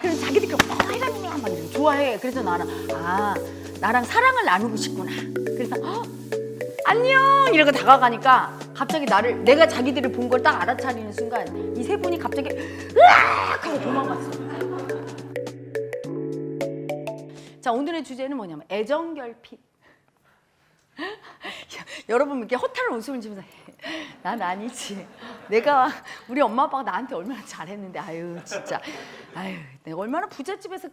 그래서 자기들끼리 회장님이랑 막 이렇게 좋아해. 그래서 나랑 사랑을 나누고 싶구나. 그래서 안녕 이러고 다가가니까 갑자기 내가 자기들을 본 걸 딱 알아차리는 순간 이 세 분이 갑자기 으악 하고 도망갔어. 자, 오늘의 주제는 뭐냐면 애정결핍. 여러분 이렇게 허탈한 웃음을 지면서 난 아니지. 우리 엄마 아빠가 나한테 얼마나 잘했는데 아유 진짜 내가 얼마나 부잣집에서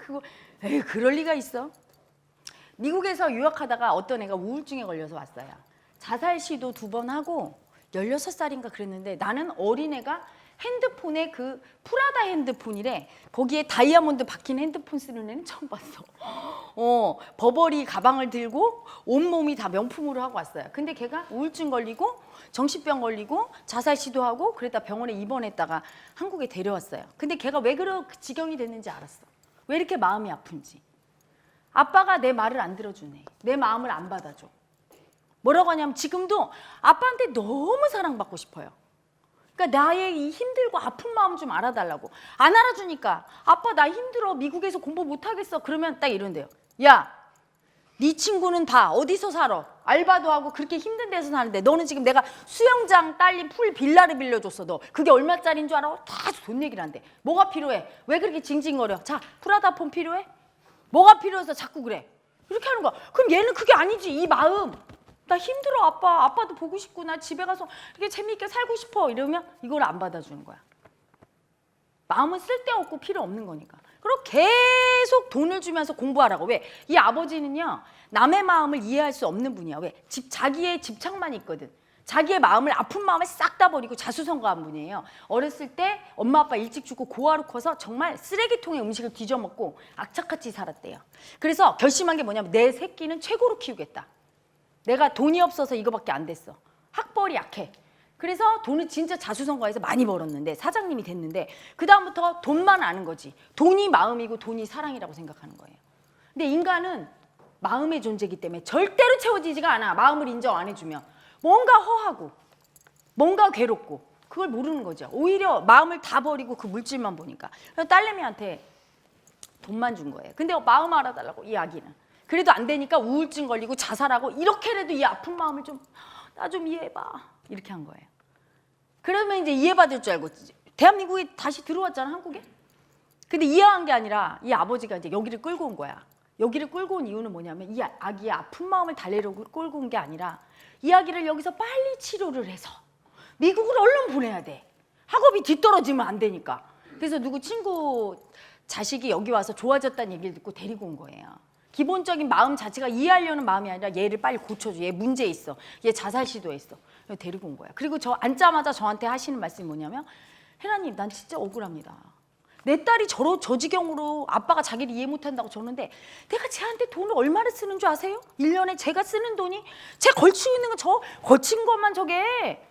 그럴 리가 있어. 미국에서 유학하다가 어떤 애가 우울증에 걸려서 왔어요. 자살 시도 2번 하고 16살인가 그랬는데 나는 어린애가 핸드폰에 그 프라다 핸드폰이래. 거기에 다이아몬드 박힌 핸드폰 쓰는 애는 처음 봤어. 버버리 가방을 들고 온몸이 다 명품으로 하고 왔어요. 근데 걔가 우울증 걸리고 정신병 걸리고 자살 시도하고 그랬다 병원에 입원했다가 한국에 데려왔어요. 근데 걔가 왜 그렇게 지경이 됐는지 알았어. 왜 이렇게 마음이 아픈지. 아빠가 내 말을 안 들어주네. 내 마음을 안 받아줘. 뭐라고 하냐면 지금도 아빠한테 너무 사랑받고 싶어요. 그러니까 나의 이 힘들고 아픈 마음 좀 알아달라고. 안 알아주니까 아빠 나 힘들어 미국에서 공부 못하겠어. 그러면 딱 이런대요. 야, 네 친구는 다 어디서 살아? 알바도 하고 그렇게 힘든 데서 사는데 너는 지금 내가 수영장 딸린 풀 빌라를 빌려줬어. 너 그게 얼마짜리인 줄 알아? 다 돈 얘기를 한대. 뭐가 필요해? 왜 그렇게 징징거려? 자, 프라다 폰 필요해? 뭐가 필요해서 자꾸 그래? 이렇게 하는 거야. 그럼 얘는 그게 아니지. 이 마음. 나 힘들어 아빠도 보고 싶고 나 집에 가서 이렇게 재미있게 살고 싶어 이러면 이걸 안 받아주는 거야. 마음은 쓸데없고 필요 없는 거니까. 그리고 계속 돈을 주면서 공부하라고. 왜? 이 아버지는요 남의 마음을 이해할 수 없는 분이야. 왜? 자기의 집착만 있거든. 자기의 마음을 아픈 마음을 싹 다 버리고 자수성가한 분이에요. 어렸을 때 엄마 아빠 일찍 죽고 고아로 커서 정말 쓰레기통에 음식을 뒤져먹고 악착같이 살았대요. 그래서 결심한 게 뭐냐면 내 새끼는 최고로 키우겠다. 내가 돈이 없어서 이거밖에 안 됐어. 학벌이 약해. 그래서 돈을 진짜 자수성가해서 많이 벌었는데 사장님이 됐는데 그 다음부터 돈만 아는 거지. 돈이 마음이고 돈이 사랑이라고 생각하는 거예요. 근데 인간은 마음의 존재이기 때문에 절대로 채워지지가 않아. 마음을 인정 안 해주면. 뭔가 허하고 뭔가 괴롭고 그걸 모르는 거죠. 오히려 마음을 다 버리고 그 물질만 보니까. 그래서 딸내미한테 돈만 준 거예요. 근데 마음 알아달라고 이 아기는. 그래도 안 되니까 우울증 걸리고 자살하고 이렇게라도 이 아픈 마음을 나 좀 이해해봐. 이렇게 한 거예요. 그러면 이제 이해받을 줄 알고 대한민국에 다시 들어왔잖아, 한국에. 근데 이해한 게 아니라 이 아버지가 이제 여기를 끌고 온 거야. 여기를 끌고 온 이유는 뭐냐면 이 아기의 아픈 마음을 달래려고 끌고 온 게 아니라 이 아기를 여기서 빨리 치료를 해서 미국으로 얼른 보내야 돼. 학업이 뒤떨어지면 안 되니까. 그래서 누구 친구 자식이 여기 와서 좋아졌다는 얘기를 듣고 데리고 온 거예요. 기본적인 마음 자체가 이해하려는 마음이 아니라 얘를 빨리 고쳐줘. 얘 문제 있어. 얘 자살 시도했어. 데리고 온 거야. 그리고 저 앉자마자 저한테 하시는 말씀이 뭐냐면 혜라님 난 진짜 억울합니다. 내 딸이 저 지경으로 아빠가 자기를 이해 못한다고 저러는데 내가 쟤한테 돈을 얼마나 쓰는 줄 아세요? 1년에 제가 쓰는 돈이 쟤 걸치고 있는 거 걸친 것만 저게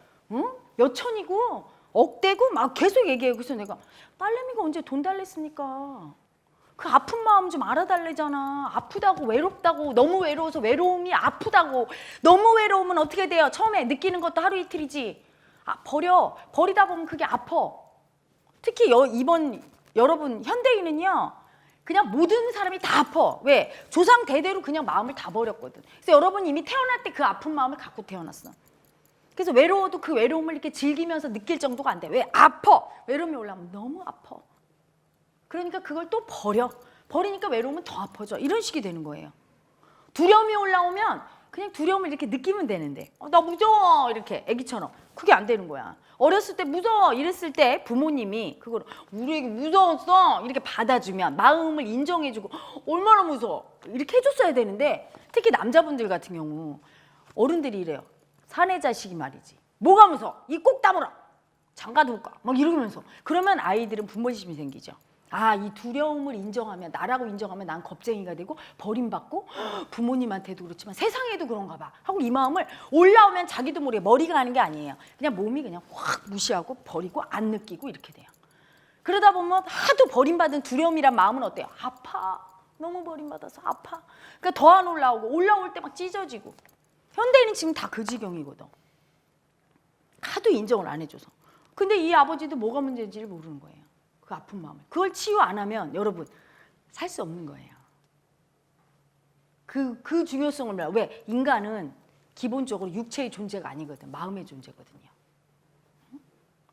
몇 천이고 억대고 막 계속 얘기해요. 그래서 내가 딸내미가 언제 돈 달랬습니까? 그 아픈 마음 좀 알아달래잖아. 아프다고 외롭다고 너무 외로워서 외로움이 아프다고. 너무 외로우면 어떻게 돼요? 처음에 느끼는 것도 하루 이틀이지. 버리다 보면 그게 아파. 특히 이번 여러분 현대인은요 그냥 모든 사람이 다 아파. 왜? 조상 대대로 그냥 마음을 다 버렸거든. 그래서 여러분 이미 태어날 때 그 아픈 마음을 갖고 태어났어. 그래서 외로워도 그 외로움을 이렇게 즐기면서 느낄 정도가 안 돼. 왜? 아파. 외로움이 올라오면 너무 아파. 그러니까 그걸 또 버리니까 외로움은 더 아파져. 이런 식이 되는 거예요. 두려움이 올라오면 그냥 두려움을 이렇게 느끼면 되는데 나 무서워 이렇게 애기처럼. 그게 안 되는 거야. 어렸을 때 무서워 이랬을 때 부모님이 그걸 우리 애기 무서웠어 이렇게 받아주면 마음을 인정해주고 얼마나 무서워 이렇게 해줬어야 되는데 특히 남자분들 같은 경우 어른들이 이래요. 사내 자식이 말이지. 뭐가 무서워? 이 꼭 다물어. 장가도 못 가. 막 이러면서. 그러면 아이들은 분모심이 생기죠. 이 두려움을 인정하면 나라고 인정하면 난 겁쟁이가 되고 버림받고 부모님한테도 그렇지만 세상에도 그런가 봐 하고 이 마음을 올라오면 자기도 모르게 머리가 가는 게 아니에요. 그냥 몸이 그냥 확 무시하고 버리고 안 느끼고 이렇게 돼요. 그러다 보면 하도 버림받은 두려움이란 마음은 어때요? 아파. 너무 버림받아서 아파. 그러니까 더 안 올라오고 올라올 때 막 찢어지고. 현대인은 지금 다 그 지경이거든. 하도 인정을 안 해줘서. 근데 이 아버지도 뭐가 문제인지를 모르는 거예요. 그 아픈 마음을. 그걸 치유 안 하면 여러분 살 수 없는 거예요. 그 중요성을 몰라. 왜? 인간은 기본적으로 육체의 존재가 아니거든. 마음의 존재거든요.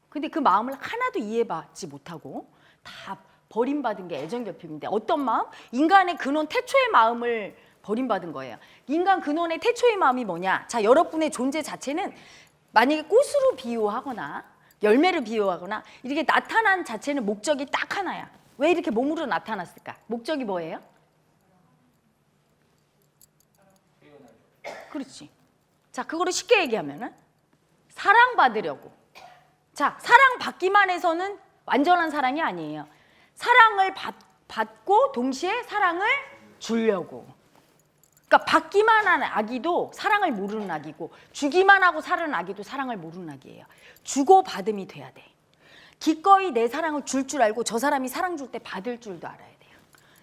근데 그 마음을 하나도 이해받지 못하고 다 버림받은 게 애정결핍인데 어떤 마음? 인간의 근원 태초의 마음을 버림받은 거예요. 인간 근원의 태초의 마음이 뭐냐? 자, 여러분의 존재 자체는 만약에 꽃으로 비유하거나 열매를 비유하거나 이렇게 나타난 자체는 목적이 딱 하나야. 왜 이렇게 몸으로 나타났을까? 목적이 뭐예요? 그렇지. 자, 그거를 쉽게 얘기하면은 사랑받으려고. 자, 사랑받기만 해서는 완전한 사랑이 아니에요. 사랑을 받고 동시에 사랑을 주려고. 그러니까 받기만 하는 아기도 사랑을 모르는 아기고 주기만 하고 사는 아기도 사랑을 모르는 아기예요. 주고받음이 돼야 돼. 기꺼이 내 사랑을 줄 알고 저 사람이 사랑 줄 때 받을 줄도 알아야 돼요.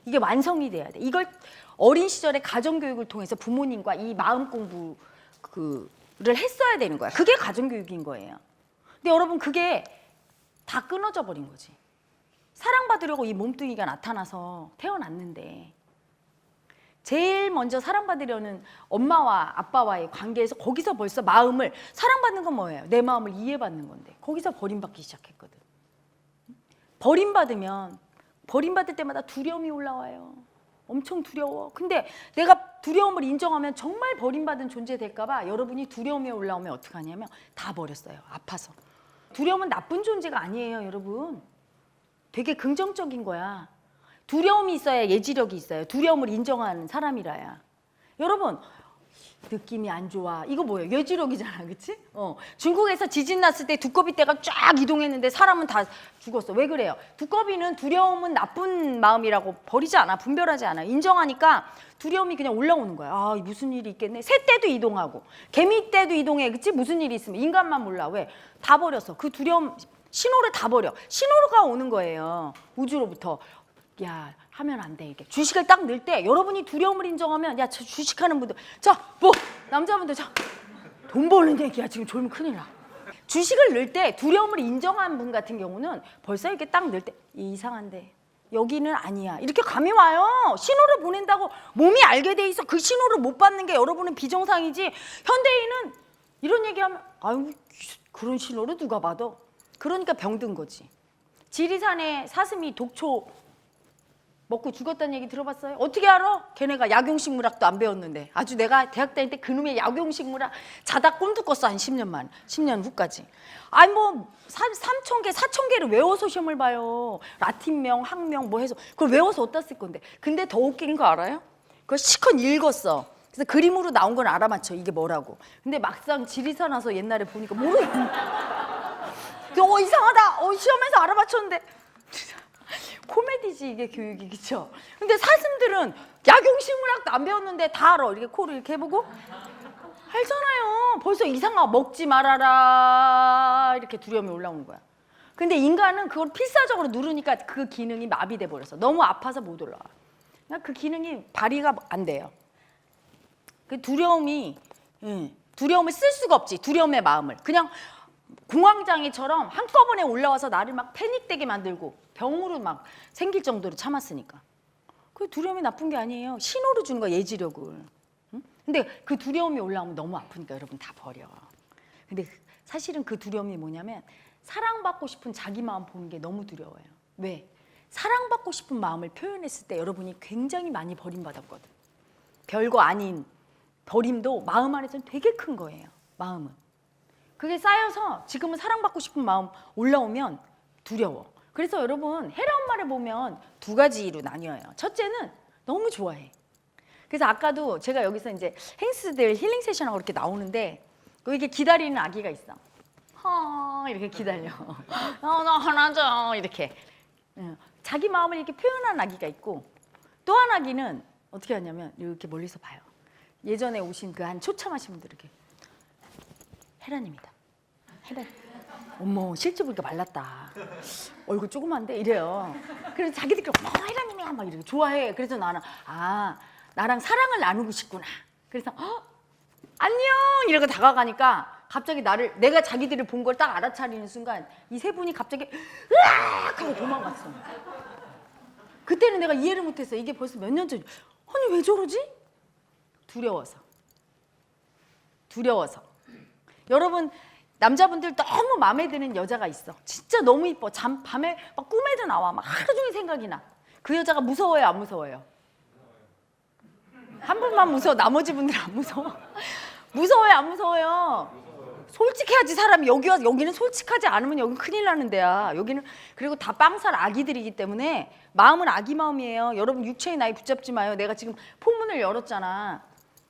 이게 완성이 돼야 돼. 이걸 어린 시절에 가정교육을 통해서 부모님과 이 마음 공부를 했어야 되는 거야. 그게 가정교육인 거예요. 근데 여러분 그게 다 끊어져 버린 거지. 사랑받으려고 이 몸뚱이가 나타나서 태어났는데 제일 먼저 사랑받으려는 엄마와 아빠와의 관계에서 거기서 벌써 마음을 사랑받는 건 뭐예요? 내 마음을 이해받는 건데 거기서 버림받기 시작했거든. 버림받을 때마다 두려움이 올라와요. 엄청 두려워. 근데 내가 두려움을 인정하면 정말 버림받은 존재 될까 봐 여러분이 두려움이 올라오면 어떡하냐면 다 버렸어요. 아파서. 두려움은 나쁜 존재가 아니에요, 여러분. 되게 긍정적인 거야. 두려움이 있어야 예지력이 있어요. 두려움을 인정하는 사람이라야. 여러분 느낌이 안 좋아. 이거 뭐예요? 예지력이잖아, 그렇지? 중국에서 지진 났을 때 두꺼비떼가 쫙 이동했는데 사람은 다 죽었어. 왜 그래요? 두꺼비는 두려움은 나쁜 마음이라고 버리지 않아. 분별하지 않아. 인정하니까 두려움이 그냥 올라오는 거야. 아, 무슨 일이 있겠네. 새떼도 이동하고 개미떼도 이동해, 그렇지? 무슨 일이 있으면. 인간만 몰라. 왜? 다 버렸어. 그 두려움 신호를 다 버려. 신호가 오는 거예요. 우주로부터. 야, 하면 안 돼. 이렇게 주식을 딱 넣을 때 여러분이 두려움을 인정하면 야, 저 주식하는 분들 자, 뭐 남자분들 자, 돈 버는 얘기야. 지금 졸면 큰일 나. 주식을 넣을 때 두려움을 인정한 분 같은 경우는 벌써 이렇게 딱 넣을 때 이상한데 여기는 아니야. 이렇게 감이 와요. 신호를 보낸다고 몸이 알게 돼 있어. 그 신호를 못 받는 게 여러분은 비정상이지. 현대인은 이런 얘기하면 아유, 그런 신호를 누가 받아? 그러니까 병든 거지. 지리산에 사슴이 독초 먹고 죽었다는 얘기 들어봤어요? 어떻게 알아? 걔네가 약용식물학도 안 배웠는데. 아주 내가 대학 다닐 때 그놈의 약용식물학 자다 꿈도 꿨어. 한 10년 후까지. 아니 뭐 3,000개, 4,000개를 외워서 시험을 봐요. 라틴명, 학명 뭐 해서 그걸 외워서 어디다 쓸 건데. 근데 더 웃긴 거 알아요? 그걸 시컷 읽었어. 그래서 그림으로 나온 건 알아맞혀. 이게 뭐라고. 근데 막상 지리산 와서 옛날에 보니까 모르겠네. 이상하다. 시험에서 알아맞혔는데. 코미디지 이게 교육이, 그쵸? 근데 사슴들은 약용식물학도 안 배웠는데 다 알아. 이렇게 코를 이렇게 해보고 알잖아요. 벌써 이상하고 먹지 말아라 이렇게 두려움이 올라오는 거야. 근데 인간은 그걸 필사적으로 누르니까 그 기능이 마비돼 버렸어. 너무 아파서 못 올라와. 그러니까 그 기능이 발휘가 안 돼요. 그 두려움을 쓸 수가 없지. 두려움의 마음을 그냥 공황장애처럼 한꺼번에 올라와서 나를 막 패닉되게 만들고 병으로 막 생길 정도로 참았으니까. 그 두려움이 나쁜 게 아니에요. 신호를 주는 거야, 예지력을. 응? 근데 그 두려움이 올라오면 너무 아프니까 여러분 다 버려. 근데 사실은 그 두려움이 뭐냐면 사랑받고 싶은 자기 마음 보는 게 너무 두려워요. 왜? 사랑받고 싶은 마음을 표현했을 때 여러분이 굉장히 많이 버림받았거든. 별거 아닌 버림도 마음 안에서는 되게 큰 거예요. 마음은. 그게 쌓여서 지금은 사랑받고 싶은 마음 올라오면 두려워. 그래서 여러분 헤라 엄마를 보면 두 가지로 나뉘어요. 첫째는 너무 좋아해. 그래서 아까도 제가 여기서 이제 헬스들 힐링 세션하고 이렇게 나오는데 이렇게 기다리는 아기가 있어. 이렇게 기다려. 나 하나 줘 이렇게. 자기 마음을 이렇게 표현하는 아기가 있고 또 한 아기는 어떻게 하냐면 이렇게 멀리서 봐요. 예전에 오신 그 한 초참하신 분들 이렇게 헤라님이다. 헤라. 어머 실제 보니까 말랐다. 얼굴 조그만데 이래요. 그래서 자기들끼리 헤라님이야 막 이렇게 좋아해. 그래서 나는 나랑 사랑을 나누고 싶구나. 그래서 안녕 이러고 다가가니까 갑자기 내가 자기들이 본 걸 딱 알아차리는 순간 이 세 분이 갑자기 으악 하고 도망갔어. 그때는 내가 이해를 못했어. 이게 벌써 몇 년 전. 아니 왜 저러지? 두려워서. 여러분 남자분들 너무 마음에 드는 여자가 있어. 진짜 너무 이뻐. 밤에 막 꿈에도 나와. 막 하루 종일 생각이 나. 그 여자가 무서워요, 안 무서워요? 한 분만 무서워. 나머지 분들 안 무서워? 무서워요, 안 무서워요? 솔직해야지 사람이. 여기는 솔직하지 않으면 여긴 큰일 나는 데야. 여기는 그리고 다 빵살 아기들이기 때문에 마음은 아기 마음이에요. 여러분 육체의 나이 붙잡지 마요. 내가 지금 포문을 열었잖아.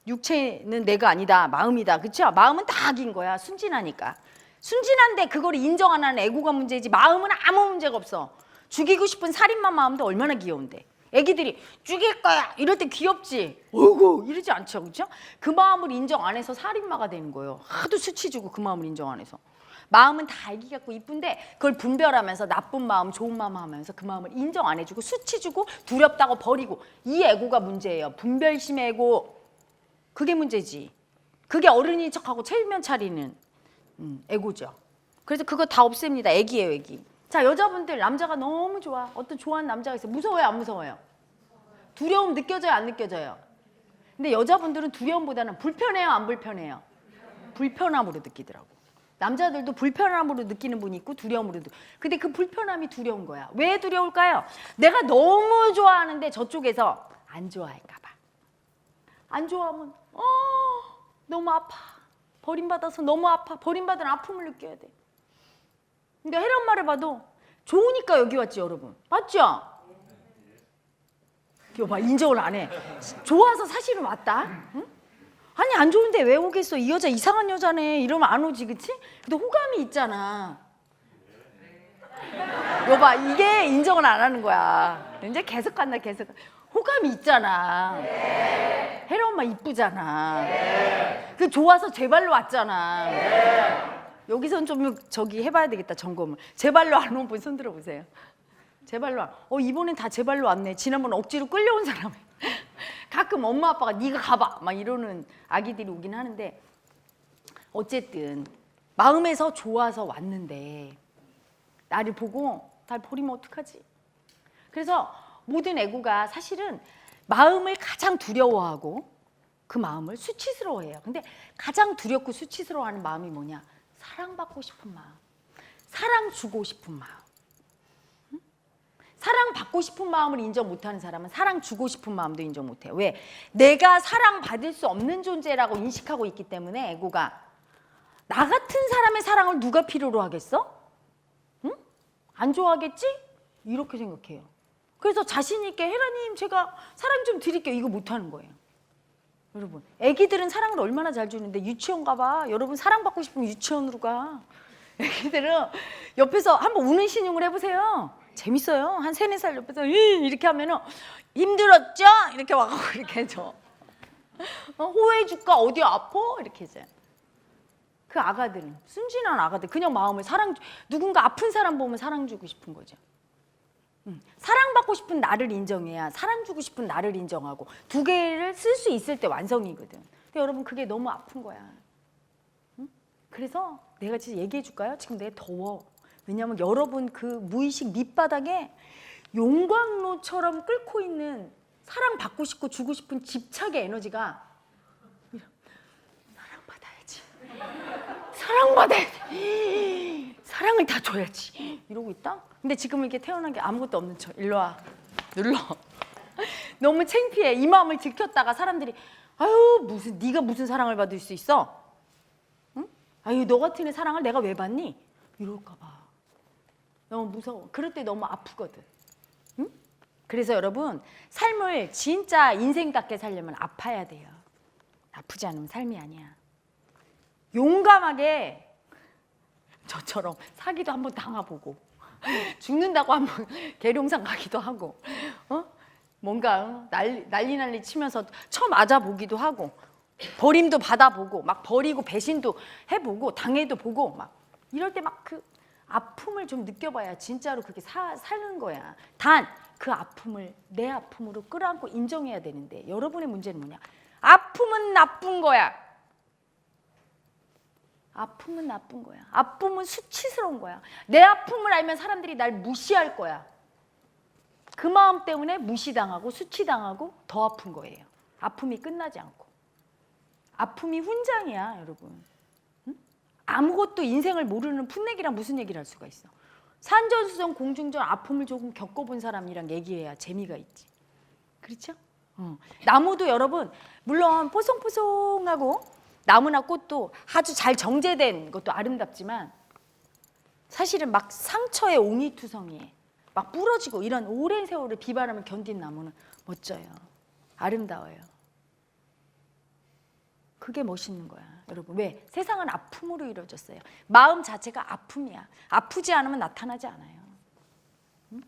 육체는 내가 아니다. 마음이다. 그렇죠? 마음은 다 아기인 거야. 순진하니까. 순진한데 그걸 인정 안 하는 애고가 문제이지 마음은 아무 문제가 없어. 죽이고 싶은 살인마 마음도 얼마나 귀여운데. 애기들이 죽일 거야 이럴 때 귀엽지. 어이구 이러지 않죠. 그렇죠? 그 마음을 인정 안 해서 살인마가 되는 거예요. 하도 수치 주고 그 마음을 인정 안 해서. 마음은 다 아기 같고 이쁜데 그걸 분별하면서 나쁜 마음 좋은 마음 하면서 그 마음을 인정 안 해주고 수치 주고 두렵다고 버리고. 이 애고가 문제예요. 분별심의 애고. 그게 문제지. 그게 어른인 척하고 체면 차리는 애고죠. 그래서 그거 다 없앱니다. 애기예요, 애기. 자, 여자분들 남자가 너무 좋아. 어떤 좋아하는 남자가 있어요. 무서워요, 안 무서워요? 두려움 느껴져요, 안 느껴져요? 근데 여자분들은 두려움보다는 불편해요, 안 불편해요? 불편함으로 느끼더라고. 남자들도 불편함으로 느끼는 분이 있고 두려움으로. 근데 그 불편함이 두려운 거야. 왜 두려울까요? 내가 너무 좋아하는데 저쪽에서 안 좋아할까 봐. 안 좋아하면 너무 아파. 버림받아서 너무 아파. 버림받은 아픔을 느껴야 돼. 근데 혜란 말을 봐도 좋으니까 여기 왔지, 여러분. 맞죠? 이거 봐, 인정을 안 해. 좋아서 사실은 왔다. 응? 아니 안 좋은데 왜 오겠어? 이 여자 이상한 여자네. 이러면 안 오지, 그치? 근데 호감이 있잖아. 이거 봐, 이게 인정을 안 하는 거야. 이제 계속 간다, 계속. 호감이 있잖아. 혜라 엄마 이쁘잖아. 그 좋아서 제 발로 왔잖아. 여기선 좀 저기 해봐야 되겠다, 점검을. 제 발로 안 온 분 손 들어보세요. 제 발로 이번엔 다 제 발로 왔네. 지난번 억지로 끌려온 사람이. 가끔 엄마 아빠가 네가 가봐 막 이러는 아기들이 오긴 하는데, 어쨌든 마음에서 좋아서 왔는데 나를 보고 날 버리면 어떡하지? 그래서 모든 애고가 사실은 마음을 가장 두려워하고 그 마음을 수치스러워해요. 근데 가장 두렵고 수치스러워하는 마음이 뭐냐? 사랑받고 싶은 마음, 사랑 주고 싶은 마음. 응? 사랑받고 싶은 마음을 인정 못하는 사람은 사랑 주고 싶은 마음도 인정 못해요. 왜? 내가 사랑받을 수 없는 존재라고 인식하고 있기 때문에 애고가. 나 같은 사람의 사랑을 누가 필요로 하겠어? 응? 안 좋아하겠지? 이렇게 생각해요. 그래서 자신 있게 혜라님 제가 사랑 좀 드릴게요. 이거 못하는 거예요. 여러분, 애기들은 사랑을 얼마나 잘 주는데 유치원 가봐. 여러분 사랑받고 싶으면 유치원으로 가. 애기들은 옆에서 한번 우는 신용을 해보세요. 재밌어요. 한 3, 4살 옆에서 이렇게 하면은 힘들었죠? 이렇게 와서 이렇게 해줘. 호해줄까? 어디 아파? 이렇게 해줘요. 그 아가들은, 순진한 아가들, 그냥 마음을 누군가 아픈 사람 보면 사랑 주고 싶은 거죠. 사랑받고 싶은 나를 인정해야 사랑 주고 싶은 나를 인정하고 두 개를 쓸 수 있을 때 완성이거든. 근데 여러분 그게 너무 아픈 거야. 응? 그래서 내가 진짜 얘기해 줄까요? 지금 내가 더워. 왜냐하면 여러분 그 무의식 밑바닥에 용광로처럼 끓고 있는 사랑받고 싶고 주고 싶은 집착의 에너지가 사랑받아야지. 사랑을 다 줘야지. 이러고 있다? 근데 지금 이렇게 태어난 게 아무것도 없는 척. 일로 와. 눌러. 너무 창피해. 이 마음을 들켰다가 사람들이 아유 네가 무슨 사랑을 받을 수 있어? 응? 아유 너 같은 애 사랑을 내가 왜 받니? 이럴까 봐. 너무 무서워. 그럴 때 너무 아프거든. 응? 그래서 여러분 삶을 진짜 인생답게 살려면 아파야 돼요. 아프지 않으면 삶이 아니야. 용감하게 저처럼 사기도 한번 당해보고 죽는다고 한번 계룡산 가기도 하고 뭔가 난리 치면서 맞아보기도 하고 버림도 받아보고 막 버리고 배신도 해보고 당해도 보고 막 이럴 때 막 그 아픔을 좀 느껴봐야 진짜로 그게 사는 거야. 단 그 아픔을 내 아픔으로 끌어안고 인정해야 되는데 여러분의 문제는 뭐냐? 아픔은 나쁜 거야. 아픔은 나쁜 거야. 아픔은 수치스러운 거야. 내 아픔을 알면 사람들이 날 무시할 거야. 그 마음 때문에 무시당하고 수치당하고 더 아픈 거예요. 아픔이 끝나지 않고. 아픔이 훈장이야, 여러분. 응? 아무것도 인생을 모르는 풋내기랑 무슨 얘기를 할 수가 있어. 산전수전 공중전 아픔을 조금 겪어본 사람이랑 얘기해야 재미가 있지. 그렇죠? 나무도 여러분 물론 포송포송하고 나무나 꽃도 아주 잘 정제된 것도 아름답지만 사실은 막 상처에 옹이투성이에 막 부러지고 이런 오랜 세월을 비바람을 견딘 나무는 멋져요. 아름다워요. 그게 멋있는 거야. 여러분 왜? 세상은 아픔으로 이루어졌어요. 마음 자체가 아픔이야. 아프지 않으면 나타나지 않아요. 응?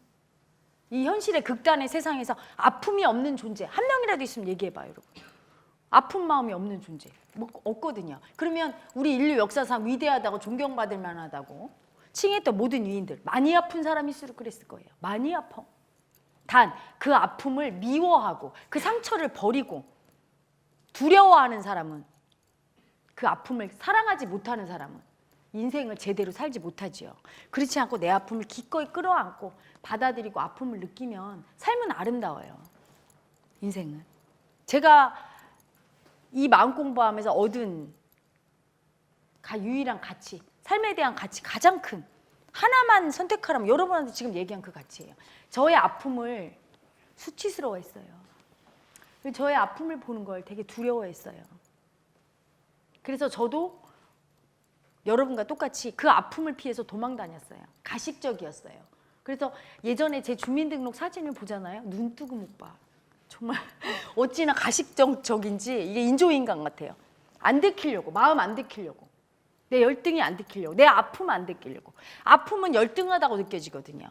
이 현실의 극단의 세상에서 아픔이 없는 존재 한 명이라도 있으면 얘기해봐요. 여러분. 아픈 마음이 없는 존재 뭐 없거든요. 그러면 우리 인류 역사상 위대하다고 존경받을 만하다고 칭했던 모든 위인들 많이 아픈 사람일수록 그랬을 거예요. 많이 아파. 단 그 아픔을 미워하고 그 상처를 버리고 두려워하는 사람은 그 아픔을 사랑하지 못하는 사람은 인생을 제대로 살지 못하지요. 그렇지 않고 내 아픔을 기꺼이 끌어안고 받아들이고 아픔을 느끼면 삶은 아름다워요. 인생은. 제가 이 마음 공부하면서 얻은 유일한 가치, 삶에 대한 가치 가장 큰 하나만 선택하라면 여러분한테 지금 얘기한 그 가치예요. 저의 아픔을 수치스러워했어요. 저의 아픔을 보는 걸 되게 두려워했어요. 그래서 저도 여러분과 똑같이 그 아픔을 피해서 도망 다녔어요. 가식적이었어요. 그래서 예전에 제 주민등록 사진을 보잖아요. 눈 뜨고 못 봐. 정말 어찌나 가식적인지 이게 인조인간 같아요. 안 들키려고, 마음 안 들키려고. 내 열등이 안 들키려고, 내 아픔 안 들키려고. 아픔은 열등하다고 느껴지거든요.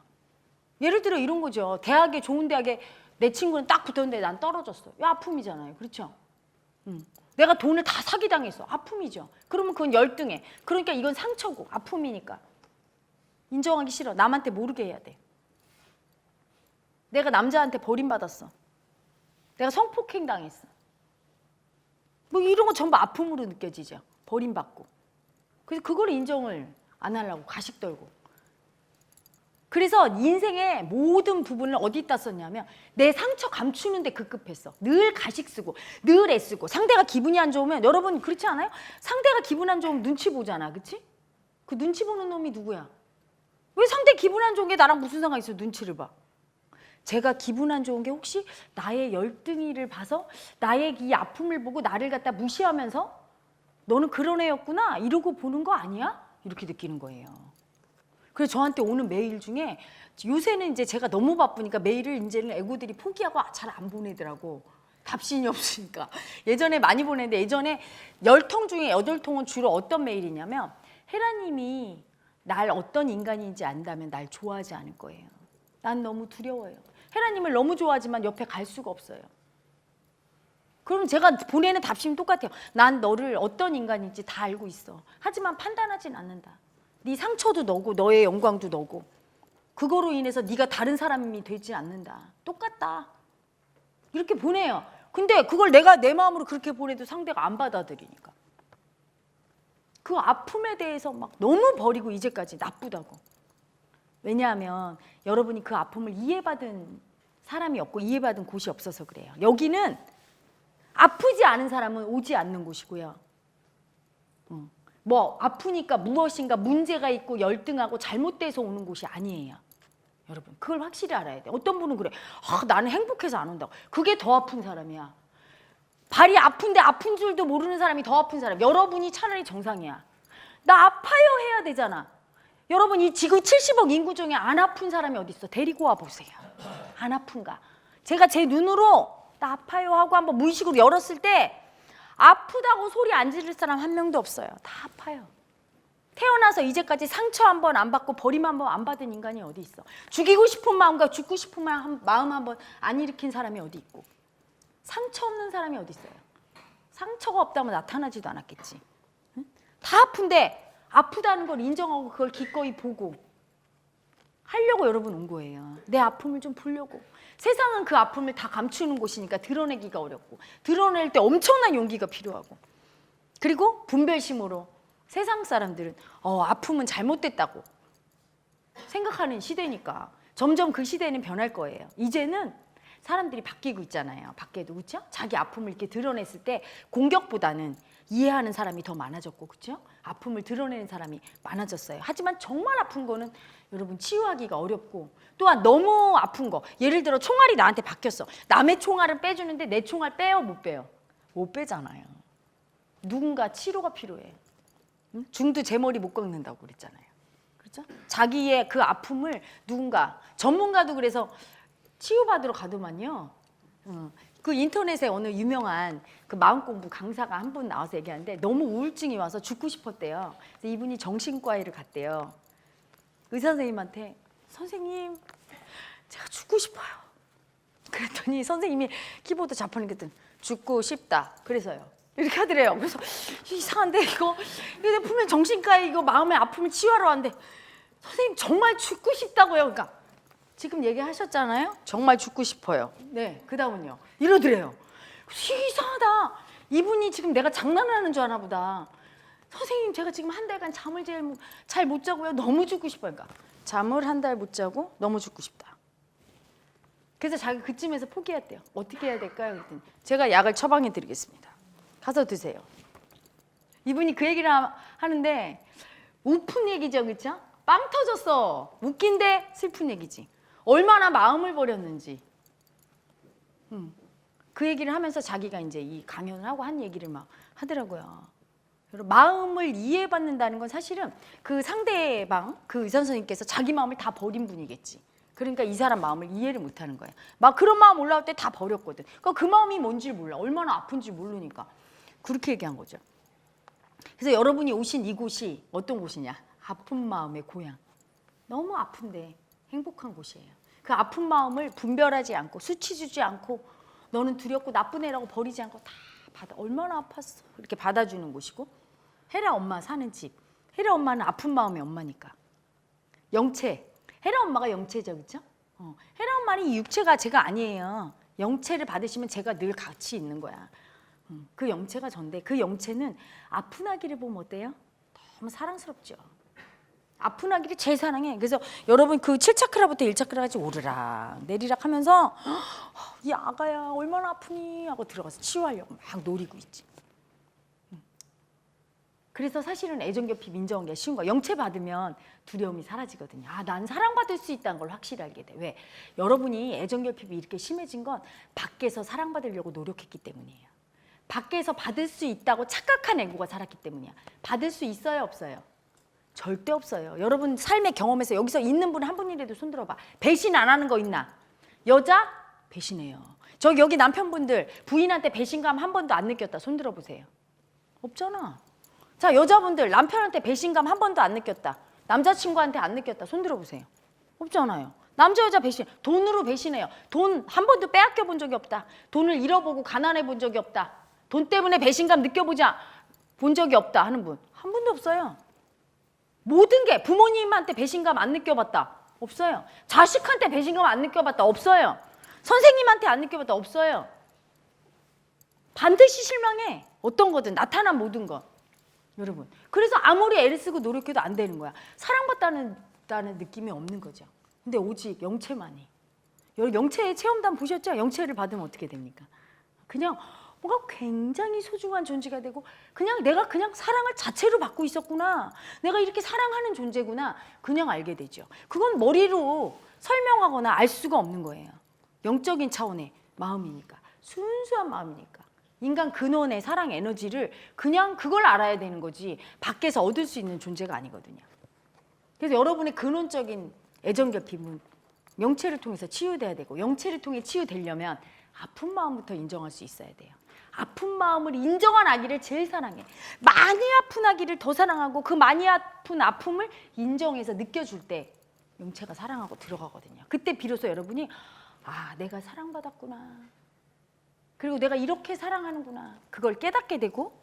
예를 들어 이런 거죠. 대학에 좋은 대학에 내 친구는 딱 붙었는데 난 떨어졌어. 이 아픔이잖아요. 그렇죠? 내가 돈을 다 사기당했어. 아픔이죠. 그러면 그건 열등해. 그러니까 이건 상처고 아픔이니까. 인정하기 싫어. 남한테 모르게 해야 돼. 내가 남자한테 버림받았어. 내가 성폭행 당했어. 뭐 이런 거 전부 아픔으로 느껴지죠. 버림받고. 그래서 그걸 인정을 안 하려고 가식 떨고. 그래서 인생의 모든 부분을 어디다 썼냐면 내 상처 감추는 데 급급했어. 늘 가식 쓰고 늘 애쓰고 상대가 기분이 안 좋으면 여러분 그렇지 않아요? 상대가 기분 안 좋으면 눈치 보잖아. 그렇지? 그 눈치 보는 놈이 누구야? 왜 상대 기분 안 좋은 게 나랑 무슨 상관이 있어? 눈치를 봐. 제가 기분 안 좋은 게 혹시 나의 열등이를 봐서 나의 이 아픔을 보고 나를 갖다 무시하면서 너는 그런 애였구나 이러고 보는 거 아니야? 이렇게 느끼는 거예요. 그래서 저한테 오는 메일 중에 요새는 이제 제가 너무 바쁘니까 메일을 이제는 애고들이 포기하고 잘 안 보내더라고. 답신이 없으니까. 예전에 많이 보냈는데 예전에 10통 중에 8통은 주로 어떤 메일이냐면 헤라님이 날 어떤 인간인지 안다면 날 좋아하지 않을 거예요. 난 너무 두려워요. 헤라님을 너무 좋아하지만 옆에 갈 수가 없어요. 그럼 제가 보내는 답심이 똑같아요. 난 너를 어떤 인간인지 다 알고 있어. 하지만 판단하진 않는다. 네 상처도 너고 너의 영광도 너고 그거로 인해서 네가 다른 사람이 되지 않는다. 똑같다. 이렇게 보내요. 근데 그걸 내가 내 마음으로 그렇게 보내도 상대가 안 받아들이니까. 그 아픔에 대해서 막 너무 버리고 이제까지 나쁘다고. 왜냐하면 여러분이 그 아픔을 이해받은 사람이 없고 이해받은 곳이 없어서 그래요. 여기는 아프지 않은 사람은 오지 않는 곳이고요. 뭐 아프니까 무엇인가 문제가 있고 열등하고 잘못돼서 오는 곳이 아니에요. 여러분 그걸 확실히 알아야 돼. 어떤 분은 그래. 나는 행복해서 안 온다고. 그게 더 아픈 사람이야. 발이 아픈데 아픈 줄도 모르는 사람이 더 아픈 사람. 여러분이 차라리 정상이야. 나 아파요 해야 되잖아. 여러분 이 지구 70억 인구 중에 안 아픈 사람이 어디 있어? 데리고 와 보세요. 안 아픈가? 제가 제 눈으로 나 아파요 하고 한번 무의식으로 열었을 때 아프다고 소리 안 지를 사람 한 명도 없어요. 다 아파요. 태어나서 이제까지 상처 한 번 안 받고 버림 한 번 안 받은 인간이 어디 있어? 죽이고 싶은 마음과 죽고 싶은 마음 한 번 안 일으킨 사람이 어디 있고 상처 없는 사람이 어디 있어요? 상처가 없다면 나타나지도 않았겠지. 응? 다 아픈데 아프다는 걸 인정하고 그걸 기꺼이 보고 하려고 여러분 온 거예요. 내 아픔을 좀 풀려고. 세상은 그 아픔을 다 감추는 곳이니까 드러내기가 어렵고 드러낼 때 엄청난 용기가 필요하고 그리고 분별심으로 세상 사람들은 아픔은 잘못됐다고 생각하는 시대니까 점점 그 시대는 변할 거예요. 이제는 사람들이 바뀌고 있잖아요. 밖에도 그렇죠? 자기 아픔을 이렇게 드러냈을 때 공격보다는 이해하는 사람이 더 많아졌고, 그렇죠? 아픔을 드러내는 사람이 많아졌어요. 하지만 정말 아픈 거는 여러분 치유하기가 어렵고, 또한 너무 아픈 거, 예를 들어 총알이 나한테 박혔어. 남의 총알은 빼주는데 내 총알 빼요, 못 빼요? 못 빼잖아요. 누군가 치료가 필요해. 응? 중도 제 머리 못 깎는다고 그랬잖아요. 그렇죠? 자기의 그 아픔을 누군가, 전문가도 그래서 치유받으러 가더만요. 그 인터넷에 어느 유명한 그 마음공부 강사가 한 분 나와서 얘기하는데 너무 우울증이 와서 죽고 싶었대요. 그래서 이분이 정신과에를 갔대요. 의사 선생님한테 선생님 제가 죽고 싶어요. 그랬더니 선생님이 키보드 자판기 그랬더니 죽고 싶다. 그래서요. 이렇게 하더래요. 그래서 이상한데 이거 분명 정신과에 이거 마음의 아픔을 치유하러 왔는데 선생님 정말 죽고 싶다고요. 그러니까 지금 얘기하셨잖아요. 정말 죽고 싶어요. 네, 그 다음은요. 이러더래요. 이상하다. 이분이 지금 내가 장난하는 줄 아나 보다. 선생님 제가 지금 한 달간 잠을 잘 못 자고요. 너무 죽고 싶어요. 그러니까 잠을 한 달 못 자고 너무 죽고 싶다. 그래서 자기 그쯤에서 포기했대요. 어떻게 해야 될까요? 그랬더니 제가 약을 처방해 드리겠습니다. 가서 드세요. 이분이 그 얘기를 하는데 우픈 얘기죠. 그렇죠? 빵 터졌어. 웃긴데 슬픈 얘기지. 얼마나 마음을 버렸는지. 그 얘기를 하면서 자기가 이제 이 강연을 하고 한 얘기를 막 하더라고요. 마음을 이해받는다는 건 사실은 그 상대방, 그 의사 선생님께서 자기 마음을 다 버린 분이겠지. 그러니까 이 사람 마음을 이해를 못하는 거예요. 막 그런 마음 올라올 때 다 버렸거든. 그러니까 그 마음이 뭔지 몰라. 얼마나 아픈지 모르니까. 그렇게 얘기한 거죠. 그래서 여러분이 오신 이곳이 어떤 곳이냐? 아픈 마음의 고향. 너무 아픈데 행복한 곳이에요. 그 아픈 마음을 분별하지 않고 수치 주지 않고 너는 두렵고 나쁜 애라고 버리지 않고 다 받아. 얼마나 아팠어. 이렇게 받아주는 곳이고, 헤라 엄마 사는 집. 헤라 엄마는 아픈 마음의 엄마니까. 영체. 헤라 엄마가 영체죠. 그렇죠? 헤라 엄마는 이 육체가 제가 아니에요. 영체를 받으시면 제가 늘 같이 있는 거야. 그 영체가 전데 그 영체는 아픈 아기를 보면 어때요? 너무 사랑스럽죠. 아픈 아기를 제일 사랑해. 그래서 여러분 그 7차크라부터 1차크라까지 오르락 내리락 하면서 이 아가야 얼마나 아프니 하고 들어가서 치유하려고 막 노리고 있지. 그래서 사실은 애정결핍 인정하기가 쉬운 거야. 영체 받으면 두려움이 사라지거든요. 아, 난 사랑받을 수 있다는 걸 확실히 알게 돼. 왜? 여러분이 애정결핍이 이렇게 심해진 건 밖에서 사랑받으려고 노력했기 때문이에요. 밖에서 받을 수 있다고 착각한 애고가 살았기 때문이야. 받을 수 있어요, 없어요? 절대 없어요. 여러분 삶의 경험에서 여기서 있는 분 한 분이라도 손 들어봐. 배신 안 하는 거 있나? 여자 배신해요. 저 여기 남편분들 부인한테 배신감 한 번도 안 느꼈다. 손 들어보세요. 없잖아. 자, 여자분들 남편한테 배신감 한 번도 안 느꼈다. 남자친구한테 안 느꼈다. 손 들어보세요. 없잖아요. 남자 여자 배신. 돈으로 배신해요. 돈 한 번도 빼앗겨 본 적이 없다. 돈을 잃어보고 가난해 본 적이 없다. 돈 때문에 배신감 느껴보자 본 적이 없다 하는 분 한 분도 없어요. 모든 게 부모님한테 배신감 안 느껴봤다. 없어요. 자식한테 배신감 안 느껴봤다. 없어요. 선생님한테 안 느껴봤다. 없어요. 반드시 실망해. 어떤 거든 나타난 모든 것. 여러분. 그래서 아무리 애를 쓰고 노력해도 안 되는 거야. 사랑받다는 느낌이 없는 거죠. 근데 오직 영체만이. 여러분 영체의 체험담 보셨죠? 영체를 받으면 어떻게 됩니까? 그냥 뭔가 굉장히 소중한 존재가 되고 그냥 내가 그냥 사랑을 자체로 받고 있었구나. 내가 이렇게 사랑하는 존재구나. 그냥 알게 되죠. 그건 머리로 설명하거나 알 수가 없는 거예요. 영적인 차원의 마음이니까. 순수한 마음이니까. 인간 근원의 사랑 에너지를 그냥 그걸 알아야 되는 거지 밖에서 얻을 수 있는 존재가 아니거든요. 그래서 여러분의 근원적인 애정결핍은 영체를 통해서 치유돼야 되고 영체를 통해 치유되려면 아픈 마음부터 인정할 수 있어야 돼요. 아픈 마음을 인정한 아기를 제일 사랑해. 많이 아픈 아기를 더 사랑하고 그 많이 아픈 아픔을 인정해서 느껴줄 때 영체가 사랑하고 들어가거든요. 그때 비로소 여러분이 아, 내가 사랑받았구나. 그리고 내가 이렇게 사랑하는구나. 그걸 깨닫게 되고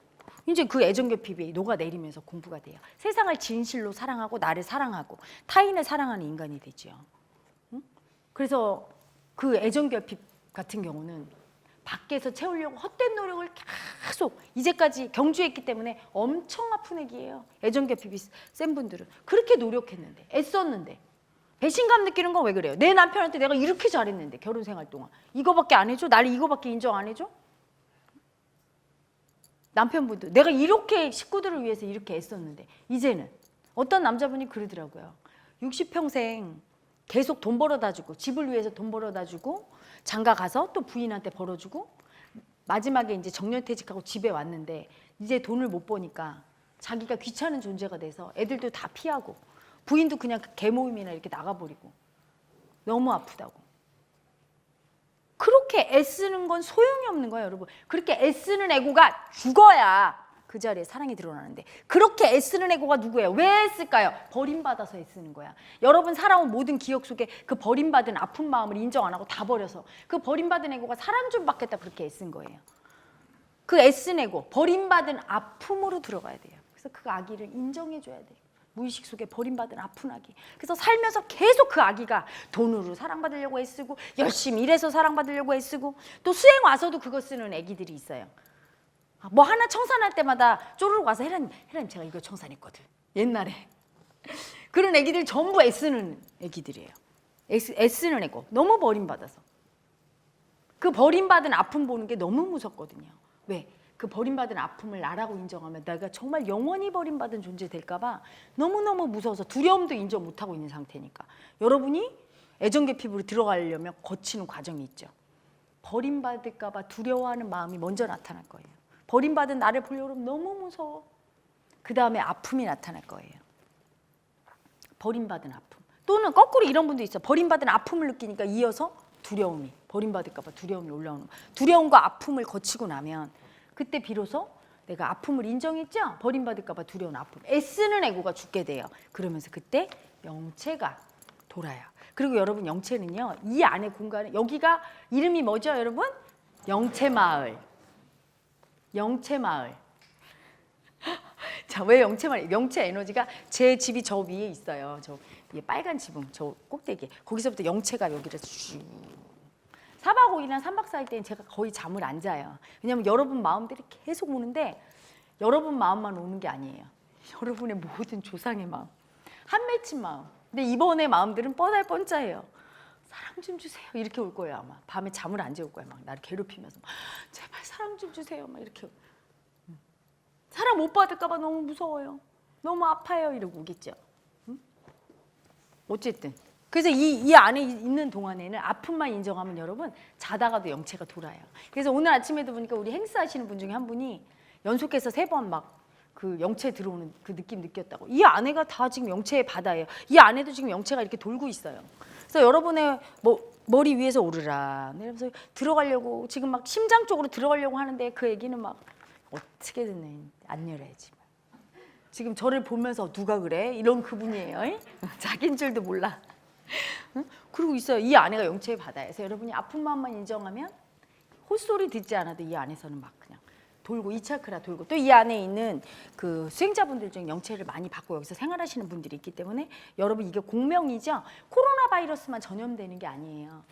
이제 그 애정결핍이 녹아내리면서 공부가 돼요. 세상을 진실로 사랑하고 나를 사랑하고 타인을 사랑하는 인간이 되죠. 응? 그래서 그 애정결핍 같은 경우는 밖에서 채우려고 헛된 노력을 계속 이제까지 경주했기 때문에 엄청 아픈 애기예요. 애정결핍이 센 분들은 그렇게 노력했는데 애썼는데 배신감 느끼는 건 왜 그래요? 내 남편한테 내가 이렇게 잘했는데 결혼 생활 동안 이거밖에 안 해줘? 나를 이거밖에 인정 안 해줘? 남편분도 내가 이렇게 식구들을 위해서 이렇게 애썼는데 이제는 어떤 남자분이 그러더라고요. 60평생 계속 돈 벌어다 주고 집을 위해서 돈 벌어다 주고 장가 가서 또 부인한테 벌어주고 마지막에 이제 정년퇴직하고 집에 왔는데 이제 돈을 못 버니까 자기가 귀찮은 존재가 돼서 애들도 다 피하고 부인도 그냥 개모임이나 이렇게 나가버리고 너무 아프다고. 그렇게 애쓰는 건 소용이 없는 거예요, 여러분. 그렇게 애쓰는 애고가 죽어야 그 자리에 사랑이 드러나는데 그렇게 애쓰는 애고가 누구예요? 왜 애쓸까요? 버림받아서 애쓰는 거야. 여러분 살아온 모든 기억 속에 그 버림받은 아픈 마음을 인정 안 하고 다 버려서 그 버림받은 애고가 사랑 좀 받겠다 그렇게 애쓴 거예요. 그 애쓴 애고 버림받은 아픔으로 들어가야 돼요. 그래서 그 아기를 인정해 줘야 돼요. 무의식 속에 버림받은 아픈 아기. 그래서 살면서 계속 그 아기가 돈으로 사랑받으려고 애쓰고 열심히 일해서 사랑받으려고 애쓰고 또 수행 와서도 그거 쓰는 애기들이 있어요. 뭐 하나 청산할 때마다 쪼르륵 와서 혜라님 제가 이거 청산했거든. 옛날에. 그런 애기들 전부 애쓰는 애기들이에요. 애쓰는 애고 너무 버림받아서. 그 버림받은 아픔 보는 게 너무 무섭거든요. 왜? 그 버림받은 아픔을 나라고 인정하면 내가 정말 영원히 버림받은 존재 될까 봐 너무너무 무서워서 두려움도 인정 못하고 있는 상태니까 여러분이 애정결핍으로 들어가려면 거치는 과정이 있죠. 버림받을까 봐 두려워하는 마음이 먼저 나타날 거예요. 버림받은 나를 보려고 하면 너무 무서워. 그 다음에 아픔이 나타날 거예요. 버림받은 아픔. 또는 거꾸로 이런 분도 있어. 버림받은 아픔을 느끼니까 이어서 두려움이, 버림받을까 봐 두려움이 올라오는 거예요. 두려움과 아픔을 거치고 나면 그때 비로소 내가 아픔을 인정했죠? 버림받을까 봐 두려운 아픔. 애쓰는 애고가 죽게 돼요. 그러면서 그때 영체가 돌아요. 그리고 여러분 영체는요. 이 안에 공간에 여기가 이름이 뭐죠, 여러분? 영체마을. 영체마을. 자, 왜 영체마을? 영체 에너지가 제 집이 저 위에 있어요. 저 위에 빨간 지붕, 저 꼭대기. 거기서부터 영체가 여기를 쭉. 4박 5일이나 3박 4일 때는 제가 거의 잠을 안 자요. 왜냐하면 여러분 마음들이 계속 오는데 여러분 마음만 오는 게 아니에요. 여러분의 모든 조상의 마음, 한 맺힌 마음. 근데 이번에 마음들은 뻔할 뻔짜예요. 사랑 좀 주세요. 이렇게 올 거예요 아마. 밤에 잠을 안 재울 거예요. 막 나를 괴롭히면서 제발 사랑 좀 주세요. 막 이렇게. 사랑 못 받을까 봐 너무 무서워요. 너무 아파요. 이러고 오겠죠. 어쨌든. 그래서 이 안에 있는 동안에는 아픔만 인정하면 여러분 자다가도 영체가 돌아요. 그래서 오늘 아침에도 보니까 우리 헬스 하시는 분 중에 한 분이 연속해서 3번 막 그 영체 들어오는 그 느낌 느꼈다고. 이 안에가 다 지금 영체의 바다예요. 이 안에도 지금 영체가 이렇게 돌고 있어요. 그래서 여러분의 머리 위에서 오르라. 이러면서 들어가려고 지금 막 심장 쪽으로 들어가려고 하는데 그 얘기는 막 어떻게든 안 열어야지. 지금 저를 보면서 누가 그래? 이런 그분이에요. 자기인 줄도 몰라. 그러고 있어요. 이 안에가 영체의 바다에서 여러분이 아픈 마음만 인정하면 헛소리 듣지 않아도 이 안에서는 막 그냥 돌고 이 차크라 돌고 또 이 안에 있는 그 수행자분들 중에 영체를 많이 받고 여기서 생활하시는 분들이 있기 때문에 여러분 이게 공명이죠. 코로나 바이러스만 전염되는 게 아니에요.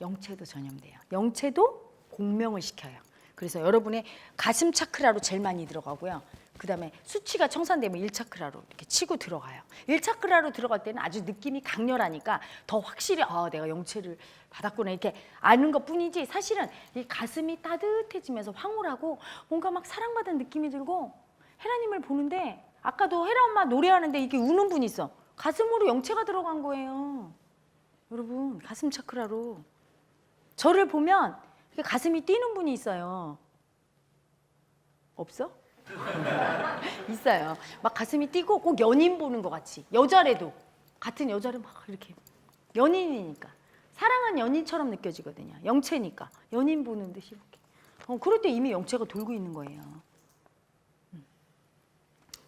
영체도 전염돼요. 영체도 공명을 시켜요. 그래서 여러분의 가슴 차크라로 제일 많이 들어가고요. 그 다음에 수치가 청산되면 1차크라로 이렇게 치고 들어가요. 1차크라로 들어갈 때는 아주 느낌이 강렬하니까 더 확실히 내가 영체를 받았구나 이렇게 아는 것뿐이지 사실은 이 가슴이 따뜻해지면서 황홀하고 뭔가 막 사랑받은 느낌이 들고 혜라님을 보는데 아까도 혜라 엄마 노래하는데 이렇게 우는 분이 있어. 가슴으로 영체가 들어간 거예요. 여러분 가슴 차크라로. 저를 보면 가슴이 뛰는 분이 있어요. 없어? 있어요. 막 가슴이 뛰고 꼭 연인 보는 것 같이. 여자래도 같은 여자를 막 이렇게 연인이니까 사랑은 연인처럼 느껴지거든요. 영체니까 연인 보는 듯이 이렇게. 그럴 때 이미 영체가 돌고 있는 거예요.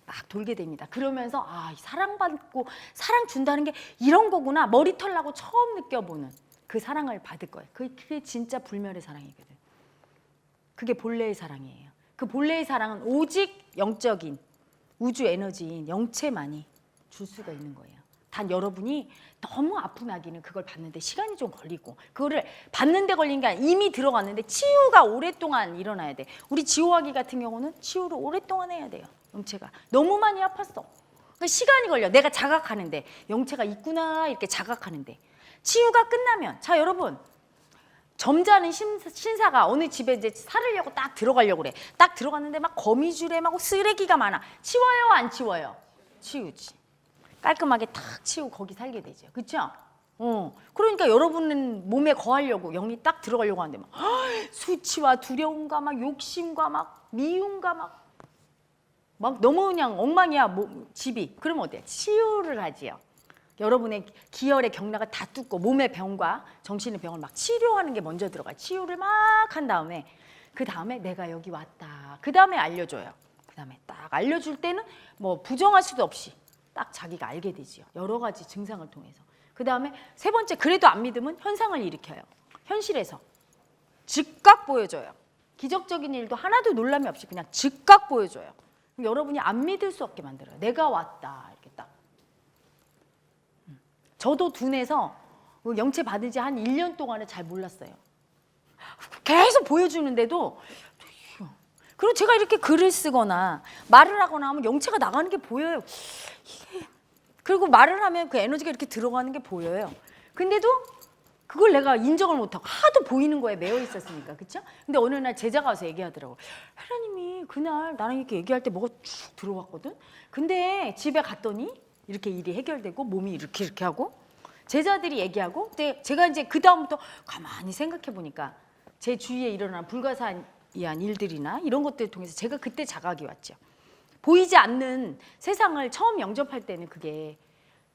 막 돌게 됩니다. 그러면서 사랑받고 사랑 준다는 게 이런 거구나. 머리털 나고 처음 느껴보는 그 사랑을 받을 거예요. 그게 진짜 불멸의 사랑이거든. 그게 본래의 사랑이에요. 그 본래의 사랑은 오직 영적인 우주 에너지인 영체만이 줄 수가 있는 거예요. 단 여러분이 너무 아프나기는 그걸 받는데 시간이 좀 걸리고 그거를 받는데 걸린 게 아니라 이미 들어갔는데 치유가 오랫동안 일어나야 돼. 우리 지호아기 같은 경우는 치유를 오랫동안 해야 돼요. 영체가 너무 많이 아팠어. 그러니까 시간이 걸려. 내가 자각하는데 영체가 있구나 이렇게 자각하는데 치유가 끝나면 자 여러분 점잖은 신사가 어느 집에 이제 살으려고 딱 들어가려고 그래. 딱 들어갔는데 막 거미줄에 막 쓰레기가 많아. 치워요 안 치워요? 치우지. 깔끔하게 탁 치우고 거기 살게 되죠. 그렇죠? 그러니까 여러분은 몸에 거하려고 영이 딱 들어가려고 하는데 막 수치와 두려움과 막 욕심과 막 미움과 막 너무 그냥 엉망이야 집이. 그러면 어때요? 치유를 하지요. 여러분의 기혈의 경락을 다 뚫고 몸의 병과 정신의 병을 막 치료하는 게 먼저 들어가요. 치유를 막 한 다음에 그 다음에 내가 여기 왔다. 그 다음에 알려줘요. 그 다음에 딱 알려줄 때는 뭐 부정할 수도 없이 딱 자기가 알게 되지요. 여러 가지 증상을 통해서. 그 다음에 세 번째 그래도 안 믿으면 현상을 일으켜요. 현실에서 즉각 보여줘요. 기적적인 일도 하나도 놀람이 없이 그냥 즉각 보여줘요. 여러분이 안 믿을 수 없게 만들어요. 내가 왔다 이렇게 딱. 저도 둔해서 영체 받은 지 한 1년 동안은 잘 몰랐어요. 계속 보여주는데도 그리고 제가 이렇게 글을 쓰거나 말을 하거나 하면 영체가 나가는 게 보여요. 그리고 말을 하면 그 에너지가 이렇게 들어가는 게 보여요. 근데도 그걸 내가 인정을 못하고 하도 보이는 거에 매여 있었으니까. 그렇죠? 근데 어느 날 제자가 와서 얘기하더라고. 하나님이 그날 나랑 이렇게 얘기할 때 뭐가 쭉 들어왔거든. 근데 집에 갔더니 이렇게 일이 해결되고 몸이 이렇게 하고 제자들이 얘기하고 제가 이제 그 다음부터 가만히 생각해 보니까 제 주위에 일어나는 불가사의한 일들이나 이런 것들을 통해서 제가 그때 자각이 왔죠. 보이지 않는 세상을 처음 영접할 때는 그게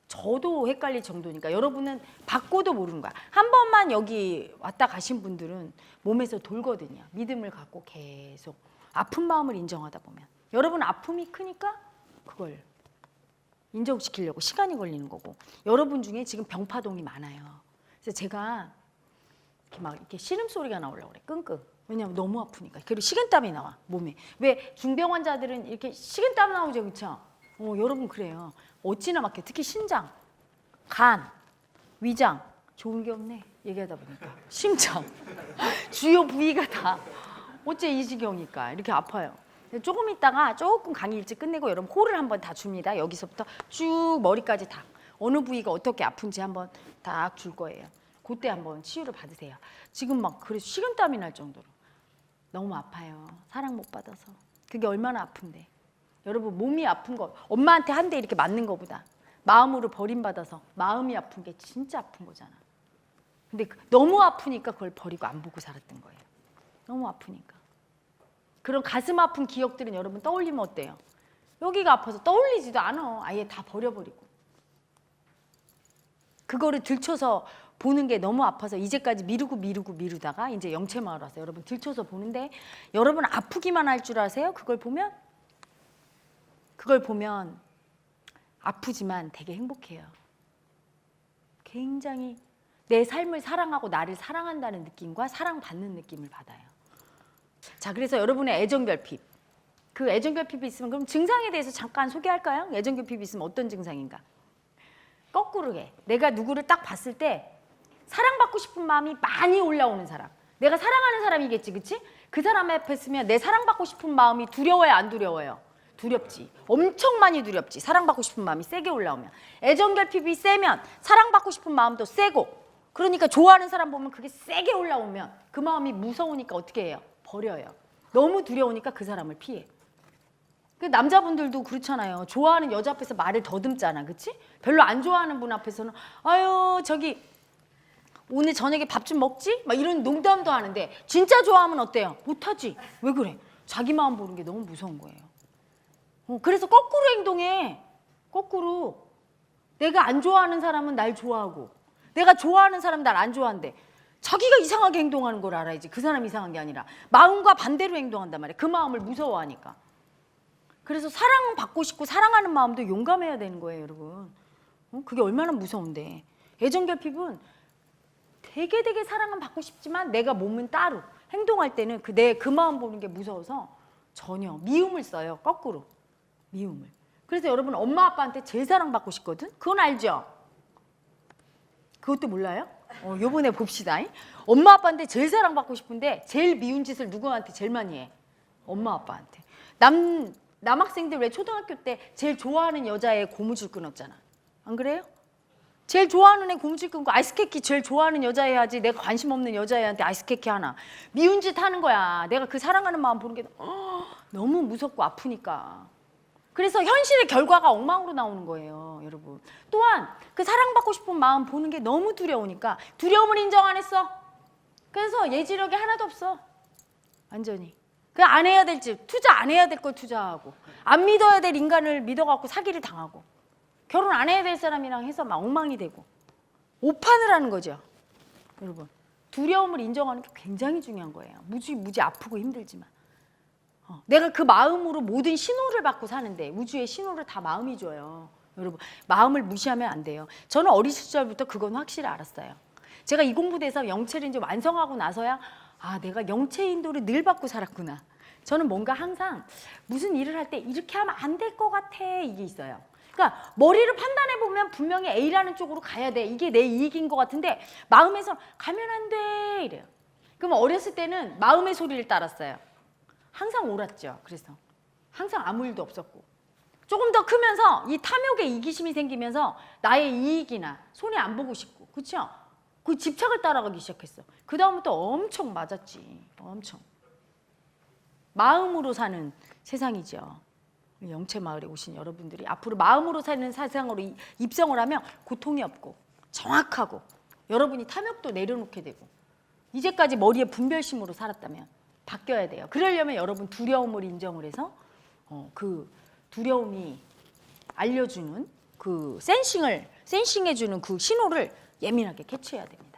저도 헷갈릴 정도니까 여러분은 받고도 모르는 거야. 한 번만 여기 왔다 가신 분들은 몸에서 돌거든요. 믿음을 갖고 계속 아픈 마음을 인정하다 보면 여러분 아픔이 크니까 그걸 인정시키려고 시간이 걸리는 거고 여러분 중에 지금 병파동이 많아요. 그래서 제가 이렇게 신음소리가 나오려고 그래. 끙끙. 왜냐면 너무 아프니까. 그리고 식은땀이 나와 몸에. 왜 중병 환자들은 이렇게 식은땀 나오죠, 그렇죠? 여러분 그래요. 어찌나 막혀. 특히 신장, 간, 위장 좋은 게 없네. 얘기하다 보니까 심장, 주요 부위가 다 어째 이 지경일까 이렇게 아파요. 조금 있다가 조금 강의 일찍 끝내고 여러분 호를 한번 다 줍니다. 여기서부터 쭉 머리까지 다 어느 부위가 어떻게 아픈지 한번 딱 줄 거예요. 그때 한번 치유를 받으세요. 지금 막 그래서 식은땀이 날 정도로 너무 아파요. 사랑 못 받아서. 그게 얼마나 아픈데. 여러분 몸이 아픈 거 엄마한테 한 대 이렇게 맞는 거보다 마음으로 버림받아서 마음이 아픈 게 진짜 아픈 거잖아. 근데 너무 아프니까 그걸 버리고 안 보고 살았던 거예요. 너무 아프니까. 그런 가슴 아픈 기억들은 여러분 떠올리면 어때요? 여기가 아파서 떠올리지도 않아. 아예 다 버려버리고. 그거를 들춰서 보는 게 너무 아파서 이제까지 미루다가 이제 영체마을 와서 여러분 들춰서 보는데 여러분 아프기만 할 줄 아세요? 그걸 보면 아프지만 되게 행복해요. 굉장히 내 삶을 사랑하고 나를 사랑한다는 느낌과 사랑받는 느낌을 받아요. 자, 그래서 여러분의 애정결핍. 그 애정결핍이 있으면 그럼 증상에 대해서 잠깐 소개할까요? 애정결핍이 있으면 어떤 증상인가? 거꾸로 해. 내가 누구를 딱 봤을 때 사랑받고 싶은 마음이 많이 올라오는 사람. 내가 사랑하는 사람이겠지, 그치? 그 사람 앞에 있으면 내 사랑받고 싶은 마음이 두려워요, 안 두려워요? 두렵지. 엄청 많이 두렵지. 사랑받고 싶은 마음이 세게 올라오면. 애정결핍이 세면 사랑받고 싶은 마음도 세고 그러니까 좋아하는 사람 보면 그게 세게 올라오면 그 마음이 무서우니까 어떻게 해요? 버려요. 너무 두려우니까 그 사람을 피해. 그 남자분들도 그렇잖아요. 좋아하는 여자 앞에서 말을 더듬잖아. 그치? 별로 안 좋아하는 분 앞에서는 아유 저기 오늘 저녁에 밥 좀 먹지? 막 이런 농담도 하는데 진짜 좋아하면 어때요? 못하지. 왜 그래? 자기 마음 보는 게 너무 무서운 거예요. 그래서 거꾸로 행동해. 거꾸로. 내가 안 좋아하는 사람은 날 좋아하고 내가 좋아하는 사람 날 안 좋아한대. 자기가 이상하게 행동하는 걸 알아야지. 그 사람이 이상한 게 아니라 마음과 반대로 행동한단 말이야. 그 마음을 무서워하니까. 그래서 사랑받고 싶고 사랑하는 마음도 용감해야 되는 거예요, 여러분. 그게 얼마나 무서운데. 애정결핍은 되게 사랑은 받고 싶지만 내가 몸은 따로. 행동할 때는 내 그 마음 보는 게 무서워서 전혀 미움을 써요, 거꾸로. 미움을. 그래서 여러분 엄마 아빠한테 제일 사랑받고 싶거든? 그건 알죠? 그것도 몰라요? 요번에 봅시다. 엄마 아빠한테 제일 사랑받고 싶은데 제일 미운 짓을 누구한테 제일 많이 해? 엄마 아빠한테. 남학생들 왜 초등학교 때 제일 좋아하는 여자애 고무줄 끊었잖아. 안 그래요? 제일 좋아하는 애 고무줄 끊고 아이스케키 제일 좋아하는 여자애 하지 내가 관심 없는 여자애한테 아이스케키 하나. 미운 짓 하는 거야. 내가 그 사랑하는 마음 보는 게 너무 무섭고 아프니까. 그래서 현실의 결과가 엉망으로 나오는 거예요, 여러분. 또한 그 사랑받고 싶은 마음 보는 게 너무 두려우니까 두려움을 인정 안 했어. 그래서 예지력이 하나도 없어. 완전히. 그 안 해야 될 집, 투자 안 해야 될 걸 투자하고 안 믿어야 될 인간을 믿어갖고 사기를 당하고 결혼 안 해야 될 사람이랑 해서 막 엉망이 되고 오판을 하는 거죠. 여러분, 두려움을 인정하는 게 굉장히 중요한 거예요. 무지 아프고 힘들지만 내가 그 마음으로 모든 신호를 받고 사는데 우주의 신호를 다 마음이 줘요. 여러분, 마음을 무시하면 안 돼요. 저는 어린 시절부터 그건 확실히 알았어요. 제가 이 공부돼서 영체를 이제 완성하고 나서야 내가 영체 인도를 늘 받고 살았구나. 저는 뭔가 항상 무슨 일을 할 때 이렇게 하면 안 될 것 같아 이게 있어요. 그러니까 머리를 판단해 보면 분명히 A라는 쪽으로 가야 돼. 이게 내 이익인 것 같은데 마음에서 가면 안 돼 이래요. 그럼 어렸을 때는 마음의 소리를 따랐어요. 항상 옳았죠. 그래서 항상 아무 일도 없었고 조금 더 크면서 이 탐욕에 이기심이 생기면서 나의 이익이나 손해 안 보고 싶고 그렇죠? 그 집착을 따라가기 시작했어. 그 다음부터 엄청 맞았지. 엄청. 마음으로 사는 세상이죠. 영체 마을에 오신 여러분들이 앞으로 마음으로 사는 세상으로 입성을 하면 고통이 없고 정확하고 여러분이 탐욕도 내려놓게 되고 이제까지 머리에 분별심으로 살았다면 바뀌어야 돼요. 그러려면 여러분 두려움을 인정을 해서 그 두려움이 알려주는 그 센싱해주는 그 신호를 예민하게 캐치해야 됩니다.